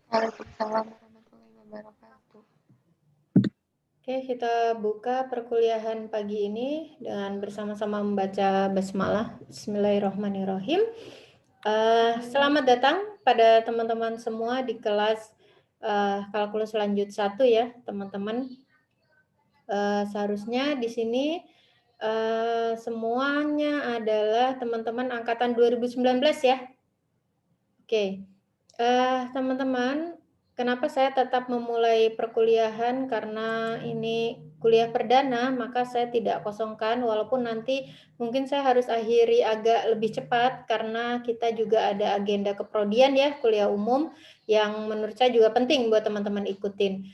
Waalaikumsalam warahmatullahi wabarakatuh. Oke, kita buka perkuliahan pagi ini dengan bersama-sama membaca basmalah. Bismillahirrahmanirrahim. Selamat datang pada teman-teman semua di kelas kalkulus lanjut 1 ya, teman-teman. Seharusnya di sini semuanya adalah teman-teman angkatan 2019 ya. Oke, teman-teman, kenapa saya tetap memulai perkuliahan? Karena ini kuliah perdana, maka saya tidak kosongkan, walaupun nanti mungkin saya harus akhiri agak lebih cepat, karena kita juga ada agenda keprodian ya, kuliah umum, yang menurut saya juga penting buat teman-teman ikutin.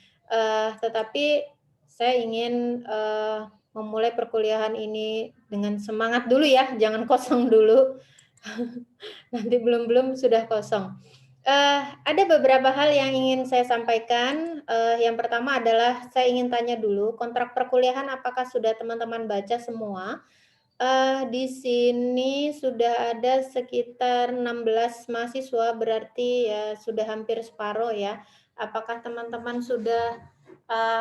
Tetapi saya ingin memulai perkuliahan ini dengan semangat dulu ya, jangan kosong dulu. Nanti belum sudah kosong. Ada beberapa hal yang ingin saya sampaikan. Yang pertama adalah saya ingin tanya dulu, kontrak perkuliahan apakah sudah teman-teman baca semua? Di sini sudah ada sekitar 16 mahasiswa, berarti ya sudah hampir separuh ya. Apakah teman-teman sudah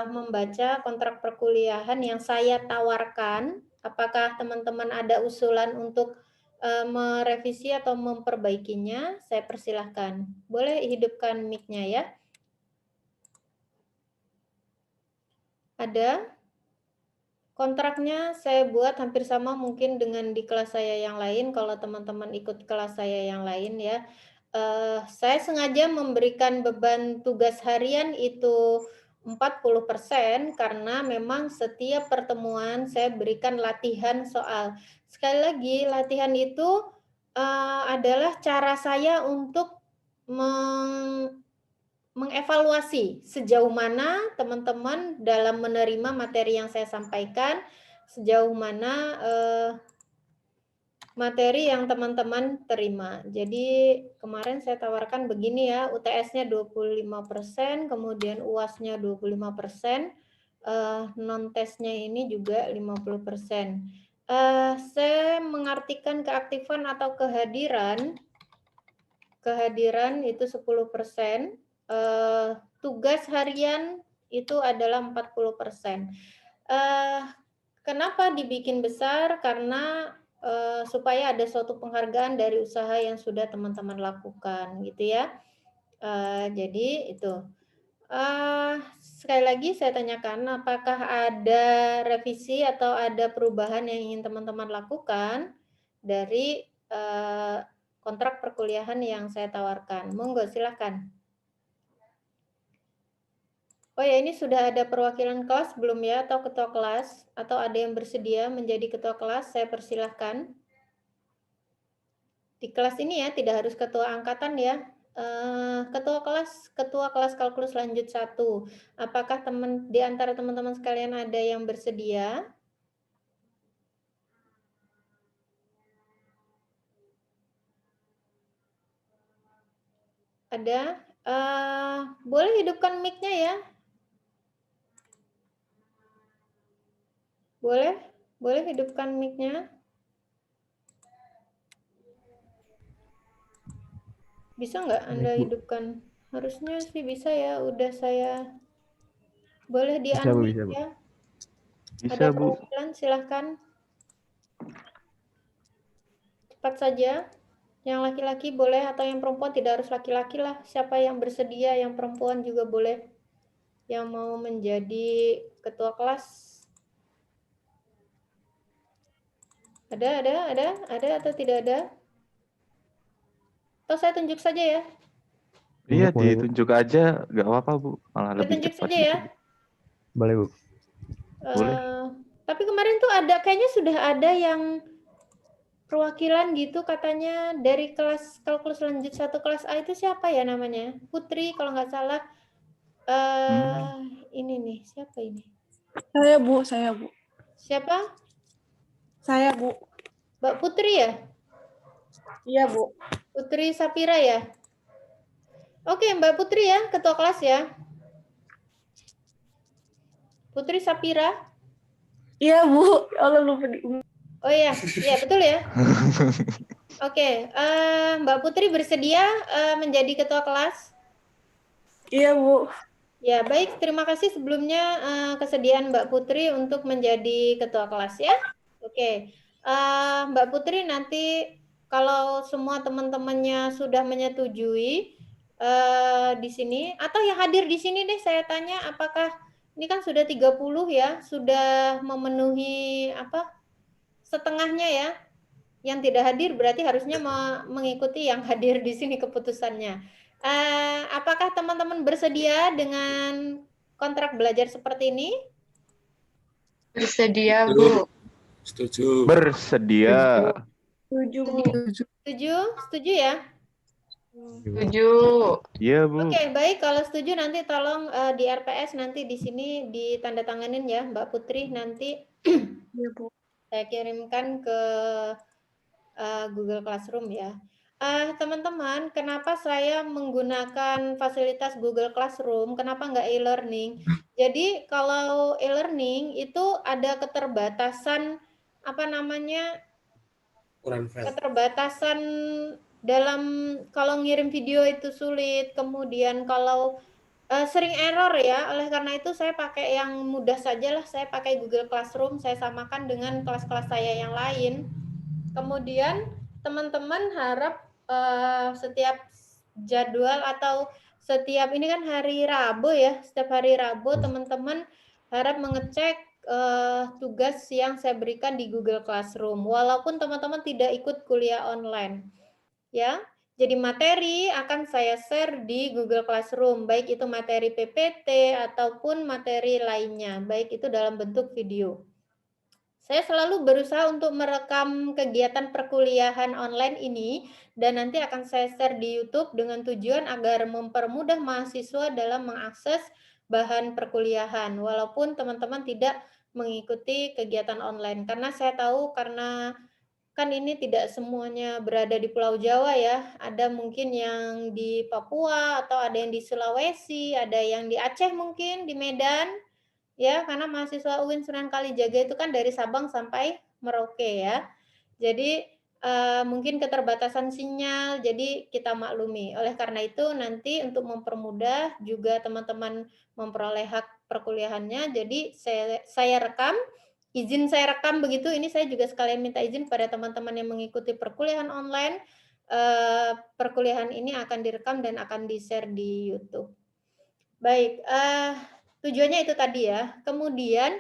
membaca kontrak perkuliahan yang saya tawarkan? Apakah teman-teman ada usulan untuk merevisi atau memperbaikinya? Saya persilahkan. Boleh hidupkan mic-nya ya. Ada? Kontraknya saya buat hampir sama mungkin dengan di kelas saya yang lain, kalau teman-teman ikut kelas saya yang lain ya. Saya sengaja memberikan beban tugas harian itu 40% karena memang setiap pertemuan saya berikan latihan soal. Sekali lagi, latihan itu adalah cara saya untuk mengevaluasi sejauh mana teman-teman dalam menerima materi yang saya sampaikan, sejauh mana materi yang teman-teman terima. Jadi kemarin saya tawarkan begini ya, UTS-nya 25%, kemudian UAS-nya 25%, non-tesnya ini juga 50%. Saya mengartikan keaktifan atau kehadiran itu 10%, tugas harian itu adalah 40%. Kenapa dibikin besar? Karena supaya ada suatu penghargaan dari usaha yang sudah teman-teman lakukan, gitu ya. Jadi itu. Sekali lagi saya tanyakan, apakah ada revisi atau ada perubahan yang ingin teman-teman lakukan dari kontrak perkuliahan yang saya tawarkan? Monggo, silakan. Oh ya, ini sudah ada perwakilan kelas belum ya, atau ketua kelas, atau ada yang bersedia menjadi ketua kelas? Saya persilahkan. Di kelas ini ya, tidak harus ketua angkatan ya. Ketua kelas kalkulus lanjut 1. Apakah di antara teman-teman sekalian ada yang bersedia? Ada? Boleh hidupkan mic-nya ya? Boleh hidupkan mic-nya? Bisa nggak Anda hidupkan? Harusnya sih bisa ya, udah saya. Boleh di-unmute ya? Bisa, Ada Bu. perwakilan, silahkan. Cepat saja. Yang laki-laki boleh atau yang perempuan, tidak harus laki-laki lah. Siapa yang bersedia, yang perempuan juga boleh. Yang mau menjadi ketua kelas. Ada atau tidak ada? Atau saya tunjuk saja ya? Iya, ditunjuk aja, nggak apa-apa, Bu. Malah Saya lebih tunjuk cepat saja gitu. ya? Boleh, Bu. Boleh. Tapi kemarin tuh kayaknya sudah ada yang perwakilan gitu katanya dari kelas kalkulus lanjut 1 kelas A itu siapa ya namanya? Putri kalau nggak salah. Ini nih, siapa ini? Saya, Bu. Siapa? Saya, Bu. Mbak Putri ya? Iya, Bu. Putri Sapira ya? Oke, Mbak Putri ya, ketua kelas ya. Putri Sapira? Iya, Bu. Allah lupa di. Oh iya, betul ya. Oke, Mbak Putri bersedia menjadi ketua kelas? Iya, Bu. Ya, baik. Terima kasih sebelumnya kesediaan Mbak Putri untuk menjadi ketua kelas ya. Oke. Mbak Putri nanti kalau semua teman-temannya sudah menyetujui di sini atau yang hadir di sini deh saya tanya apakah ini kan sudah 30 ya, sudah memenuhi setengahnya ya. Yang tidak hadir berarti harusnya mengikuti yang hadir di sini keputusannya. Apakah teman-teman bersedia dengan kontrak belajar seperti ini? Bersedia, Bu. Setuju. Bersedia. Setuju, Bu. Setuju? Setuju ya? Setuju. Iya, Bu. Oke, baik. Kalau setuju nanti tolong di RPS nanti di sini ditandatanganin ya, Mbak Putri. Nanti Iya, Bu. saya kirimkan ke Google Classroom ya. Teman-teman, kenapa saya menggunakan fasilitas Google Classroom? Kenapa nggak e-learning? Jadi kalau e-learning itu ada keterbatasan Kurang file. keterbatasan dalam kalau ngirim video itu sulit, kemudian kalau sering error ya. Oleh karena itu saya pakai yang mudah saja lah. Saya pakai Google Classroom. Saya samakan dengan kelas-kelas saya yang lain. Kemudian teman-teman harap setiap jadwal atau setiap ini kan hari Rabu ya, setiap hari Rabu teman-teman harap mengecek tugas yang saya berikan di Google Classroom walaupun teman-teman tidak ikut kuliah online ya. Jadi materi akan saya share di Google Classroom, baik itu materi PPT ataupun materi lainnya, baik itu dalam bentuk video. Saya selalu berusaha untuk merekam kegiatan perkuliahan online ini dan nanti akan saya share di YouTube dengan tujuan agar mempermudah mahasiswa dalam mengakses bahan perkuliahan walaupun teman-teman tidak mengikuti kegiatan online karena saya tahu karena kan ini tidak semuanya berada di Pulau Jawa ya, ada mungkin yang di Papua atau ada yang di Sulawesi, ada yang di Aceh mungkin, di Medan, ya karena mahasiswa UIN Sunan Kalijaga itu kan dari Sabang sampai Merauke ya. Jadi mungkin keterbatasan sinyal, jadi kita maklumi. Oleh karena itu nanti untuk mempermudah juga teman-teman memperoleh hak perkuliahannya, jadi saya rekam. Izin saya rekam begitu, ini saya juga sekalian minta izin pada teman-teman yang mengikuti perkuliahan online, perkuliahan ini akan direkam dan akan di-share di YouTube. Baik, tujuannya itu tadi ya. Kemudian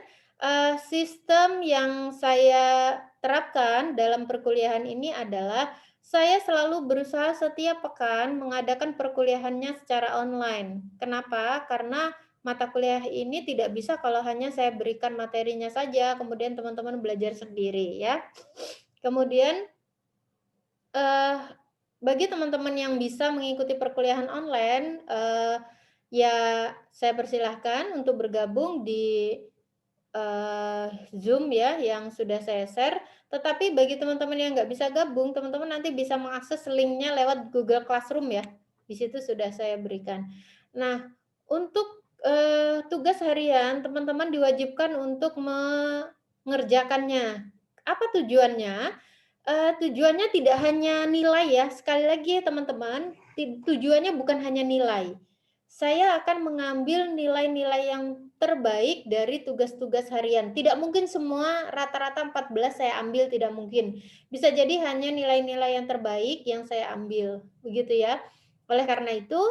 sistem yang saya terapkan dalam perkuliahan ini adalah saya selalu berusaha setiap pekan mengadakan perkuliahannya secara online. Kenapa? Karena mata kuliah ini tidak bisa kalau hanya saya berikan materinya saja, kemudian teman-teman belajar sendiri ya. Kemudian bagi teman-teman yang bisa mengikuti perkuliahan online, ya saya persilahkan untuk bergabung di Zoom ya yang sudah saya share. Tetapi bagi teman-teman yang nggak bisa gabung, teman-teman nanti bisa mengakses linknya lewat Google Classroom ya. Di situ sudah saya berikan. Nah, untuk tugas harian, teman-teman diwajibkan untuk mengerjakannya. Apa tujuannya? Tujuannya tidak hanya nilai ya. Sekali lagi ya teman-teman, tujuannya bukan hanya nilai. Saya akan mengambil nilai-nilai yang terbaik dari tugas-tugas harian. Tidak mungkin semua rata-rata 14 saya ambil, tidak mungkin. Bisa jadi hanya nilai-nilai yang terbaik yang saya ambil. Begitu ya. Oleh karena itu,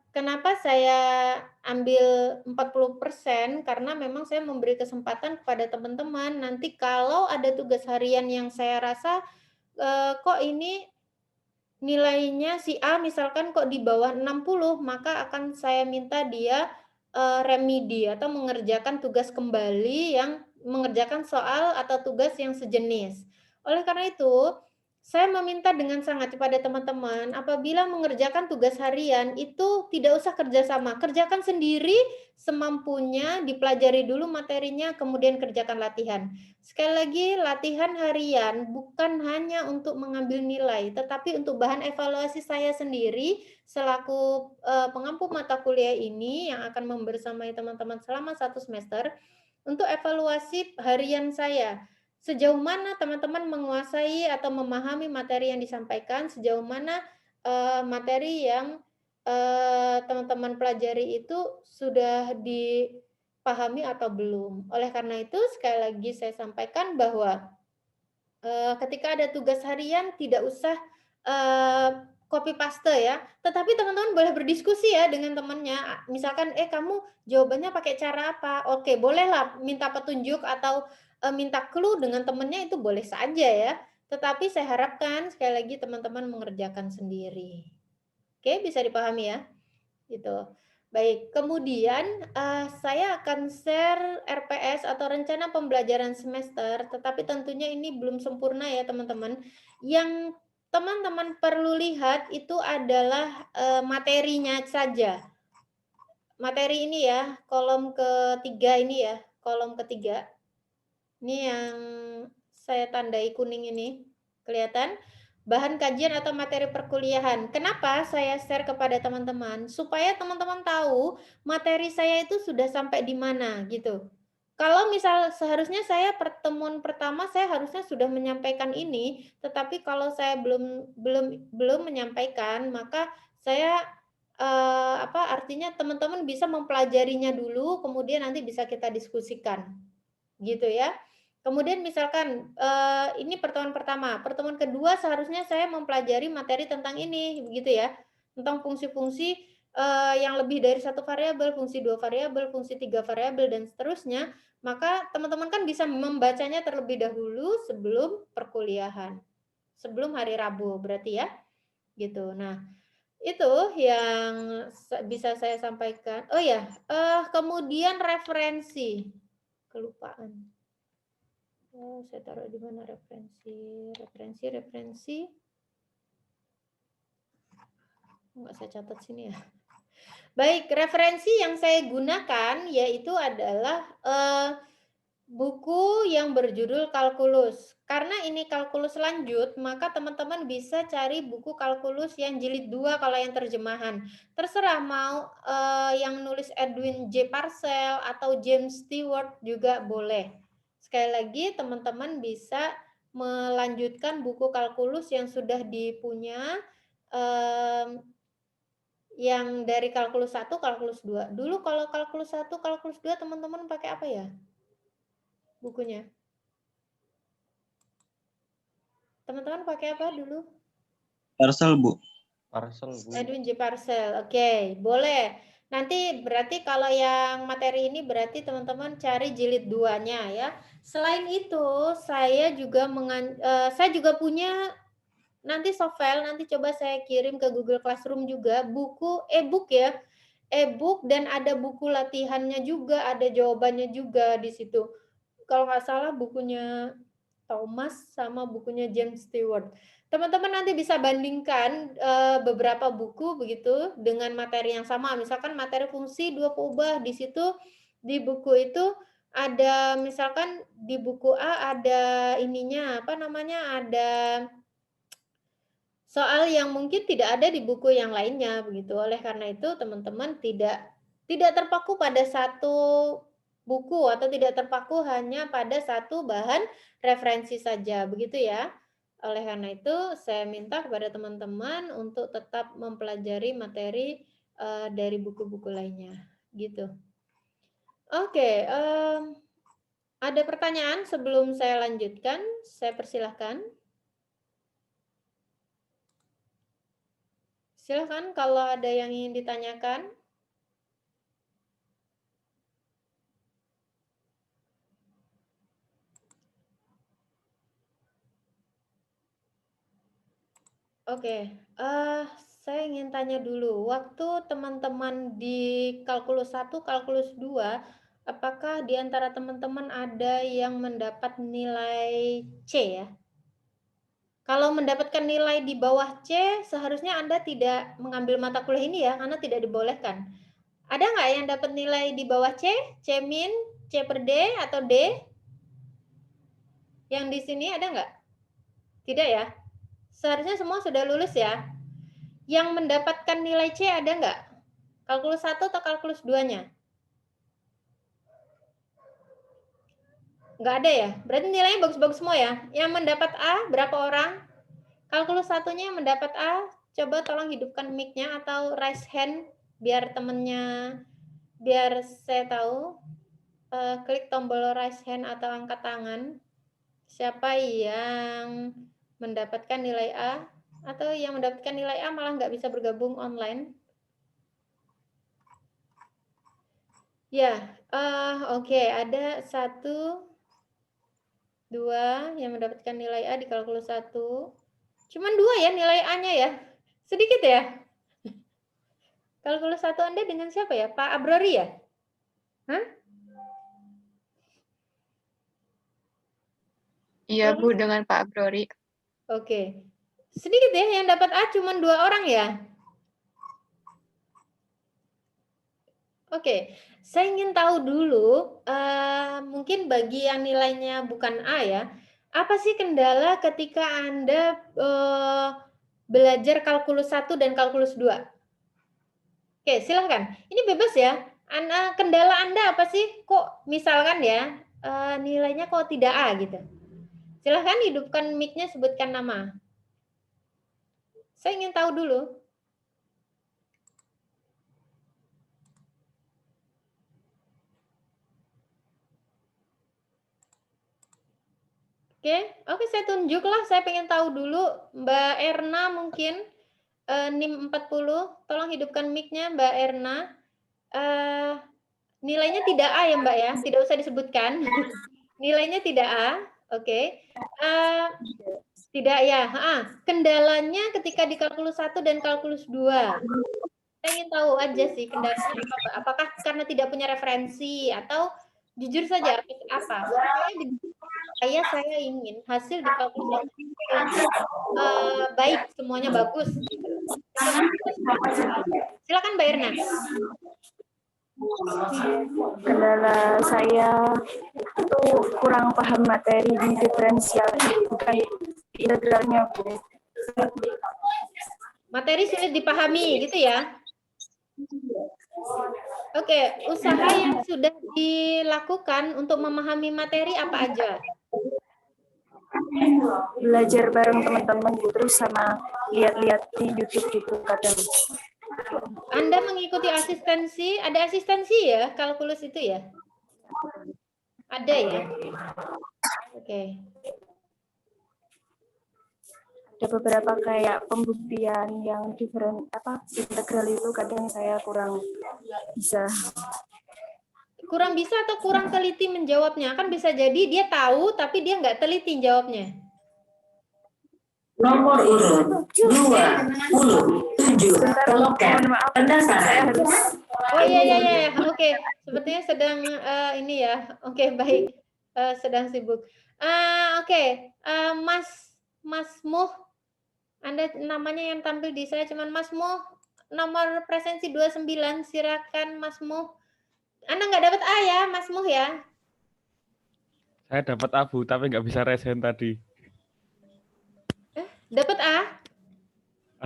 kenapa saya ambil 40%? Karena memang saya memberi kesempatan kepada teman-teman nanti kalau ada tugas harian yang saya rasa kok ini nilainya si A misalkan kok di bawah 60, maka akan saya minta dia remedi atau mengerjakan tugas kembali yang mengerjakan soal atau tugas yang sejenis. Oleh karena itu, saya meminta dengan sangat kepada teman-teman, apabila mengerjakan tugas harian itu tidak usah kerjasama, kerjakan sendiri semampunya, dipelajari dulu materinya, kemudian kerjakan latihan. Sekali lagi, latihan harian bukan hanya untuk mengambil nilai, tetapi untuk bahan evaluasi saya sendiri selaku pengampu mata kuliah ini yang akan membersamai teman-teman selama 1 semester untuk evaluasi harian saya. Sejauh mana teman-teman menguasai atau memahami materi yang disampaikan, sejauh mana materi yang teman-teman pelajari itu sudah dipahami atau belum. Oleh karena itu, sekali lagi saya sampaikan bahwa ketika ada tugas harian tidak usah copy paste ya, tetapi teman-teman boleh berdiskusi ya dengan temannya. Misalkan, kamu jawabannya pakai cara apa? Oke, bolehlah minta petunjuk atau minta clue dengan temannya, itu boleh saja ya. Tetapi saya harapkan sekali lagi teman-teman mengerjakan sendiri. Oke, bisa dipahami ya? Gitu. Baik, kemudian saya akan share RPS atau rencana pembelajaran semester, tetapi tentunya ini belum sempurna ya teman-teman. Yang teman-teman perlu lihat itu adalah materinya saja. Materi ini ya, kolom ketiga ini ya, kolom ketiga. Ini yang saya tandai kuning ini, kelihatan? Bahan kajian atau materi perkuliahan. Kenapa saya share kepada teman-teman? Supaya teman-teman tahu materi saya itu sudah sampai di mana gitu. Kalau misal seharusnya saya pertemuan pertama saya harusnya sudah menyampaikan ini, tetapi kalau saya belum menyampaikan, maka saya artinya teman-teman bisa mempelajarinya dulu, kemudian nanti bisa kita diskusikan, gitu ya. Kemudian misalkan ini pertemuan pertama, pertemuan kedua seharusnya saya mempelajari materi tentang ini, begitu ya, tentang fungsi-fungsi yang lebih dari satu variabel, fungsi 2 variabel, fungsi 3 variabel dan seterusnya. Maka teman-teman kan bisa membacanya terlebih dahulu sebelum perkuliahan, sebelum hari Rabu berarti ya, gitu. Nah itu yang bisa saya sampaikan. Oh ya, kemudian referensi, kelupaan. Oh, saya taruh di mana referensi. Enggak saya catat sini ya. Baik, referensi yang saya gunakan yaitu adalah buku yang berjudul Kalkulus. Karena ini kalkulus lanjut, maka teman-teman bisa cari buku kalkulus yang jilid 2 kalau yang terjemahan. Terserah mau yang nulis Edwin J. Parcell atau James Stewart juga boleh. Sekali lagi teman-teman bisa melanjutkan buku kalkulus yang sudah dipunya yang dari kalkulus 1, kalkulus 2. Dulu kalau kalkulus 1, kalkulus 2 teman-teman pakai apa ya? Bukunya. Teman-teman pakai apa dulu? Parcel, Bu. Parcel, Bu. Edwin J. Parcell. Oke, boleh. Nanti berarti kalau yang materi ini berarti teman-teman cari jilid 2-nya ya. Selain itu, saya juga punya nanti soft file, nanti coba saya kirim ke Google Classroom juga, buku e-book ya. E-book dan ada buku latihannya juga, ada jawabannya juga di situ. Kalau nggak salah bukunya Thomas sama bukunya James Stewart. Teman-teman nanti bisa bandingkan beberapa buku begitu dengan materi yang sama. Misalkan materi fungsi 2 peubah, di situ di buku itu ada misalkan di buku A ada ininya apa namanya? Ada soal yang mungkin tidak ada di buku yang lainnya begitu. Oleh karena itu teman-teman tidak terpaku pada satu buku atau tidak terpaku hanya pada satu bahan referensi saja, begitu ya. Oleh karena itu saya minta kepada teman-teman untuk tetap mempelajari materi dari buku-buku lainnya, gitu. Oke, ada pertanyaan sebelum saya lanjutkan? Saya persilahkan. Silahkan kalau ada yang ingin ditanyakan. Oke, saya ingin tanya dulu, waktu teman-teman di kalkulus 1, kalkulus 2, apakah di antara teman-teman ada yang mendapat nilai C ya? Kalau mendapatkan nilai di bawah C, seharusnya Anda tidak mengambil mata kuliah ini ya, karena tidak dibolehkan. Ada nggak yang dapat nilai di bawah C? C min, C per D, atau D? Yang di sini ada nggak? Tidak ya? Seharusnya semua sudah lulus ya. Yang mendapatkan nilai C ada nggak? Kalkulus 1 atau kalkulus 2-nya? Nggak ada ya? Berarti nilainya bagus-bagus semua ya? Yang mendapat A berapa orang? Kalkulus 1-nya yang mendapat A coba tolong hidupkan mic-nya atau raise hand biar biar saya tahu. Klik tombol raise hand atau angkat tangan. Siapa yang mendapatkan nilai A atau yang mendapatkan nilai A malah nggak bisa bergabung online. Ya, oke, ada 1, 2 yang mendapatkan nilai A di kalkulus 1. Cuman 2 ya nilai A-nya ya. Sedikit ya. Kalkulus 1 Anda dengan siapa ya? Pak Abrori ya? Hah? Iya, Bu, dengan Pak Abrori. Oke. Sedikit ya yang dapat A cuma 2 orang ya. Oke, saya ingin tahu dulu, mungkin bagi yang nilainya bukan A ya, apa sih kendala ketika Anda belajar kalkulus 1 dan kalkulus 2? Oke, silahkan. Ini bebas ya. Kendala Anda apa sih? Kok misalkan ya, nilainya kok tidak A gitu. Silahkan hidupkan mic-nya, sebutkan nama. Saya ingin tahu dulu. Oke, saya tunjuklah. Saya pengen tahu dulu. Mbak Erna mungkin, NIM 40. Tolong hidupkan mic-nya, Mbak Erna. Nilainya tidak A ya, Mbak ya? Tidak usah disebutkan. Nilainya tidak A. Oke. Tidak ya. Kendalanya ketika di kalkulus 1 dan kalkulus 2. Saya ingin tahu aja sih kendalanya apa. Apakah karena tidak punya referensi atau jujur saja apa? Saya ingin hasil di kalkulus baik, semuanya bagus. Silakan Mbak Erna. Kendala saya itu kurang paham materi di diferensial, bukan di integralnya, Bu. Materi sulit dipahami gitu ya. Oke, usaha yang sudah dilakukan untuk memahami materi apa aja? Belajar bareng teman-teman gitu, terus sama lihat-lihat di YouTube gitu kadang. Anda mengikuti asistensi, ada asistensi ya kalkulus itu ya? Ada ya? Oke. Ada beberapa kayak pembuktian yang integral itu kadang saya kurang bisa. Kurang bisa atau kurang teliti menjawabnya? Kan bisa jadi dia tahu tapi dia nggak teliti jawabnya. Nomor urut 27 kelompok pendaftaran. Oh iya. Oke, sepertinya sedang ini ya. Oke, baik. Sedang sibuk. Oke. Mas Muh. Anda namanya yang tampil di saya cuman Mas Muh. Nomor presensi 29, silakan Mas Muh. Anda nggak dapat A ya, Mas Muh ya? Saya dapat A, Bu, tapi nggak bisa resen tadi. Dapat A?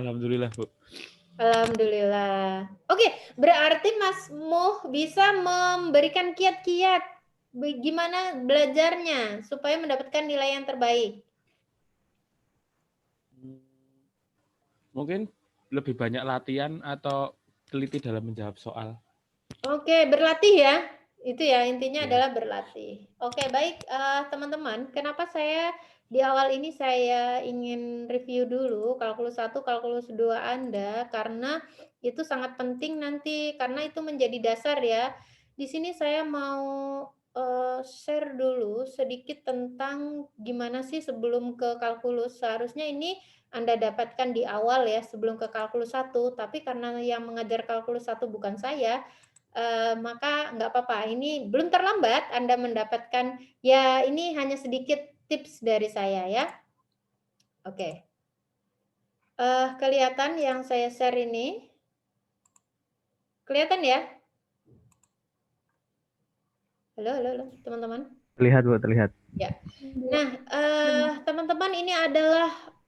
Alhamdulillah, Bu. Alhamdulillah. Oke, berarti Mas Muh bisa memberikan kiat-kiat bagaimana belajarnya supaya mendapatkan nilai yang terbaik. Mungkin lebih banyak latihan atau teliti dalam menjawab soal. Oke, berlatih ya. Itu ya, intinya Ya. adalah berlatih. Oke, baik teman-teman. Kenapa saya di awal ini saya ingin review dulu kalkulus 1, kalkulus 2 Anda, karena itu sangat penting nanti, karena itu menjadi dasar ya. Di sini saya mau share dulu sedikit tentang gimana sih sebelum ke kalkulus. Seharusnya ini Anda dapatkan di awal ya, sebelum ke kalkulus 1, tapi karena yang mengajar kalkulus 1 bukan saya, maka nggak apa-apa. Ini belum terlambat Anda mendapatkan, ya ini hanya sedikit tips dari saya ya. Oke. Kelihatan yang saya share ini? Kelihatan ya? Halo, teman-teman. Terlihat, Bu, terlihat. Ya. Nah, teman-teman, ini adalah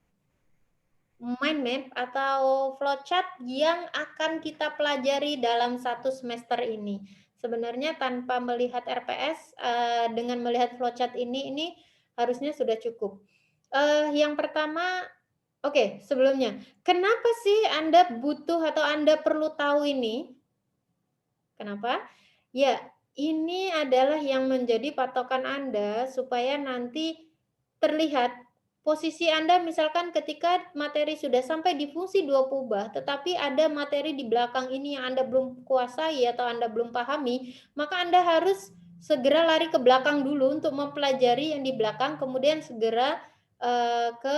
mind map atau flowchart yang akan kita pelajari dalam satu semester ini. Sebenarnya tanpa melihat RPS, dengan melihat flowchart ini harusnya sudah cukup. Yang pertama, Oke, sebelumnya, kenapa sih Anda butuh atau Anda perlu tahu ini? Kenapa? Ya, ini adalah yang menjadi patokan Anda supaya nanti terlihat posisi Anda misalkan ketika materi sudah sampai di fungsi dua ubah, tetapi ada materi di belakang ini yang Anda belum kuasai atau Anda belum pahami, maka Anda harus segera lari ke belakang dulu untuk mempelajari yang di belakang, kemudian segera ke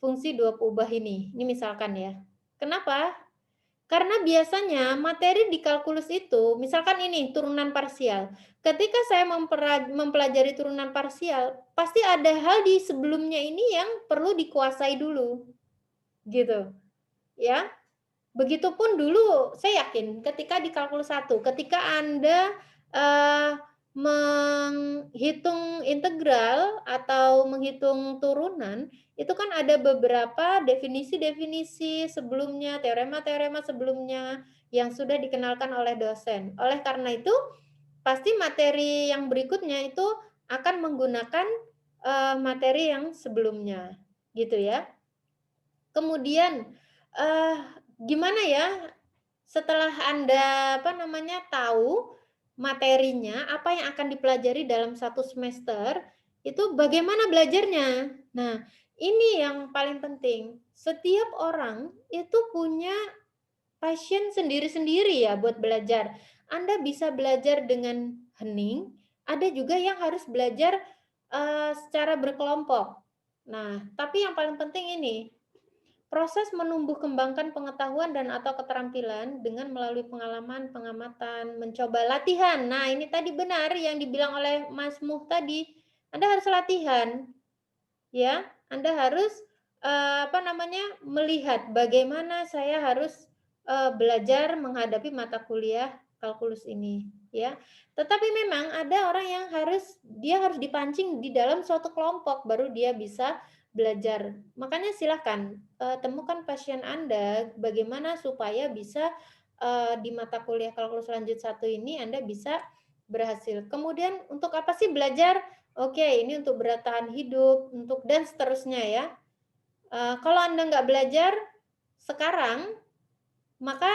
fungsi dua ubah ini. Ini misalkan ya. Kenapa? Karena biasanya materi di kalkulus itu, misalkan ini turunan parsial. Ketika saya mempelajari turunan parsial, pasti ada hal di sebelumnya ini yang perlu dikuasai dulu. Gitu. Ya. Begitupun dulu saya yakin ketika di kalkulus 1, ketika Anda menghitung integral atau menghitung turunan, itu kan ada beberapa definisi-definisi sebelumnya, teorema-teorema sebelumnya yang sudah dikenalkan oleh dosen. Oleh karena itu, pasti materi yang berikutnya itu akan menggunakan materi yang sebelumnya, gitu ya. Kemudian gimana ya setelah Anda tahu materinya, apa yang akan dipelajari dalam satu semester, itu bagaimana belajarnya. Nah, ini yang paling penting. Setiap orang itu punya passion sendiri-sendiri ya buat belajar. Anda bisa belajar dengan hening, ada juga yang harus belajar secara berkelompok. Nah, tapi yang paling penting ini, proses menumbuh kembangkan pengetahuan dan atau keterampilan dengan melalui pengalaman, pengamatan, mencoba latihan. Nah, ini tadi benar yang dibilang oleh Mas Muh tadi. Anda harus latihan. Ya, Anda harus melihat bagaimana saya harus belajar menghadapi mata kuliah kalkulus ini, ya. Tetapi memang ada orang yang harus dipancing di dalam suatu kelompok baru dia bisa belajar. Makanya silahkan temukan passion Anda bagaimana supaya bisa di mata kuliah kalkulus lanjut 1 ini Anda bisa berhasil. Kemudian untuk apa sih belajar? Oke, ini untuk bertahan hidup, untuk dan seterusnya ya. Kalau Anda nggak belajar sekarang, maka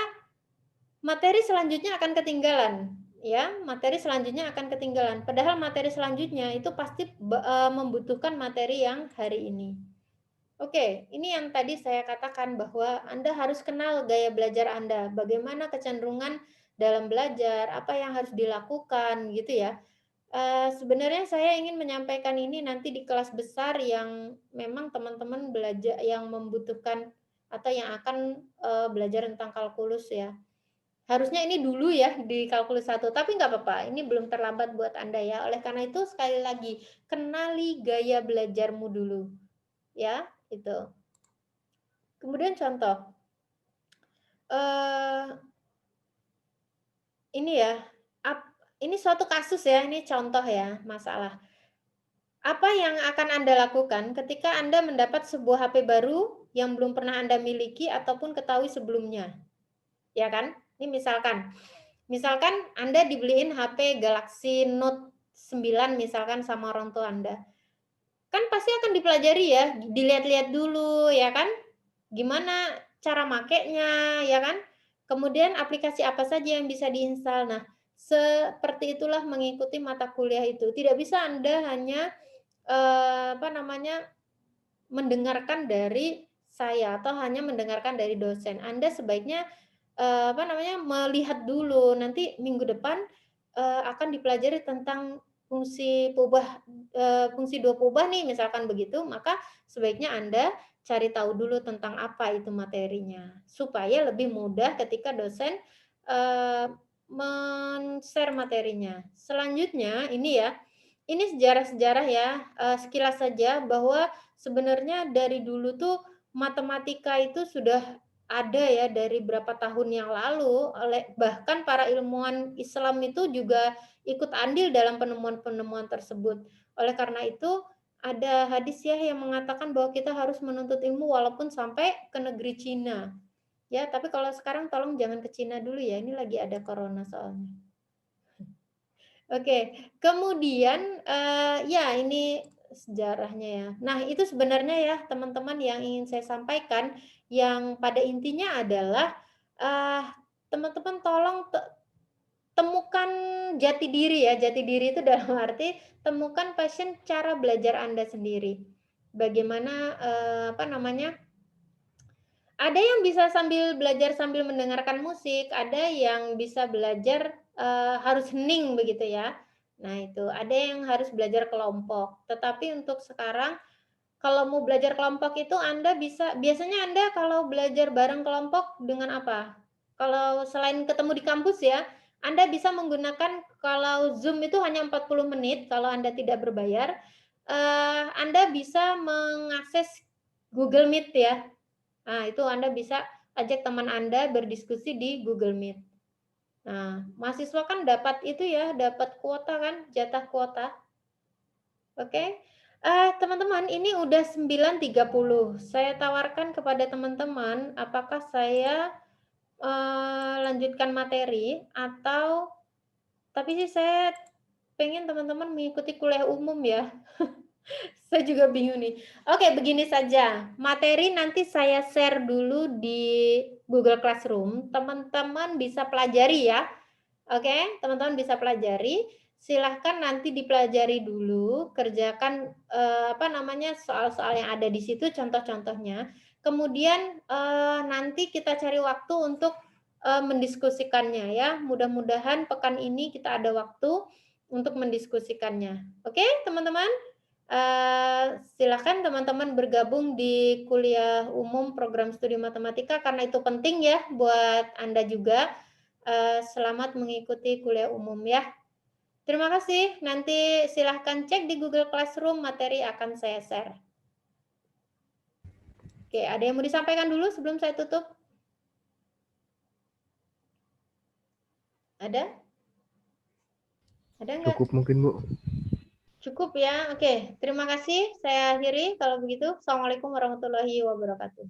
materi selanjutnya akan ketinggalan. Ya, materi selanjutnya akan ketinggalan. Padahal materi selanjutnya itu pasti membutuhkan materi yang hari ini. Oke, ini yang tadi saya katakan bahwa Anda harus kenal gaya belajar Anda, bagaimana kecenderungan dalam belajar, apa yang harus dilakukan, gitu ya. Sebenarnya saya ingin menyampaikan ini nanti di kelas besar yang memang teman-teman belajar yang membutuhkan atau yang akan belajar tentang kalkulus ya. Harusnya ini dulu ya di kalkulus 1, tapi nggak apa-apa, ini belum terlambat buat Anda ya. Oleh karena itu sekali lagi, kenali gaya belajarmu dulu. Ya, itu. Kemudian contoh. Ini ya, ini suatu kasus ya, ini contoh ya, masalah. Apa yang akan Anda lakukan ketika Anda mendapat sebuah HP baru yang belum pernah Anda miliki ataupun ketahui sebelumnya? Ya kan? Ini misalkan Anda dibeliin HP Galaxy Note 9 misalkan sama orang tua Anda. Kan pasti akan dipelajari ya, dilihat-lihat dulu ya kan? Gimana cara makainya ya kan? Kemudian aplikasi apa saja yang bisa diinstal. Nah, seperti itulah mengikuti mata kuliah itu. Tidak bisa Anda hanya mendengarkan dari saya atau hanya mendengarkan dari dosen. Anda sebaiknya melihat dulu. Nanti minggu depan akan dipelajari tentang fungsi dua ubah nih misalkan begitu, maka sebaiknya Anda cari tahu dulu tentang apa itu materinya supaya lebih mudah ketika dosen men-share materinya. Selanjutnya ini ya. Ini sejarah-sejarah ya, sekilas saja bahwa sebenarnya dari dulu tuh matematika itu sudah ada ya dari berapa tahun yang lalu, bahkan para ilmuwan Islam itu juga ikut andil dalam penemuan-penemuan tersebut. Oleh karena itu ada hadis ya yang mengatakan bahwa kita harus menuntut ilmu walaupun sampai ke negeri Cina. Ya, tapi kalau sekarang tolong jangan ke Cina dulu ya, ini lagi ada corona soalnya. Oke, kemudian ya ini sejarahnya ya. Nah, itu sebenarnya ya teman-teman yang ingin saya sampaikan, yang pada intinya adalah teman-teman tolong temukan jati diri ya. Jati diri itu dalam arti temukan passion cara belajar Anda sendiri. Bagaimana apa namanya? Ada yang bisa sambil belajar sambil mendengarkan musik, ada yang bisa belajar harus hening begitu ya. Nah, itu ada yang harus belajar kelompok. Tetapi untuk sekarang kalau mau belajar kelompok itu Anda bisa, biasanya Anda kalau belajar bareng kelompok dengan apa? Kalau selain ketemu di kampus ya, Anda bisa menggunakan, kalau Zoom itu hanya 40 menit kalau Anda tidak berbayar, Anda bisa mengakses Google Meet ya. Nah, itu Anda bisa ajak teman Anda berdiskusi di Google Meet. Nah, mahasiswa kan dapat itu ya, dapat kuota kan, jatah kuota. Oke. Teman-teman, ini udah 9.30. Saya tawarkan kepada teman-teman, apakah saya lanjutkan materi atau, tapi sih saya pengen teman-teman mengikuti kuliah umum ya. Saya juga bingung nih. Oke, begini saja. Materi nanti saya share dulu di Google Classroom. Teman-teman bisa pelajari ya. Oke, teman-teman bisa pelajari. Silahkan nanti dipelajari dulu, kerjakan apa namanya soal-soal yang ada di situ, contoh-contohnya. Kemudian nanti kita cari waktu untuk mendiskusikannya ya. Mudah-mudahan pekan ini kita ada waktu untuk mendiskusikannya. Oke, teman-teman? Silakan teman-teman bergabung di kuliah umum program studi matematika karena itu penting ya buat Anda juga. Selamat mengikuti kuliah umum ya. Terima kasih. Nanti silahkan cek di Google Classroom, materi akan saya share. Oke, ada yang mau disampaikan dulu sebelum saya tutup? Ada? Ada nggak? Cukup mungkin, Bu. Cukup ya. Oke, terima kasih. Saya akhiri kalau begitu. Assalamualaikum warahmatullahi wabarakatuh.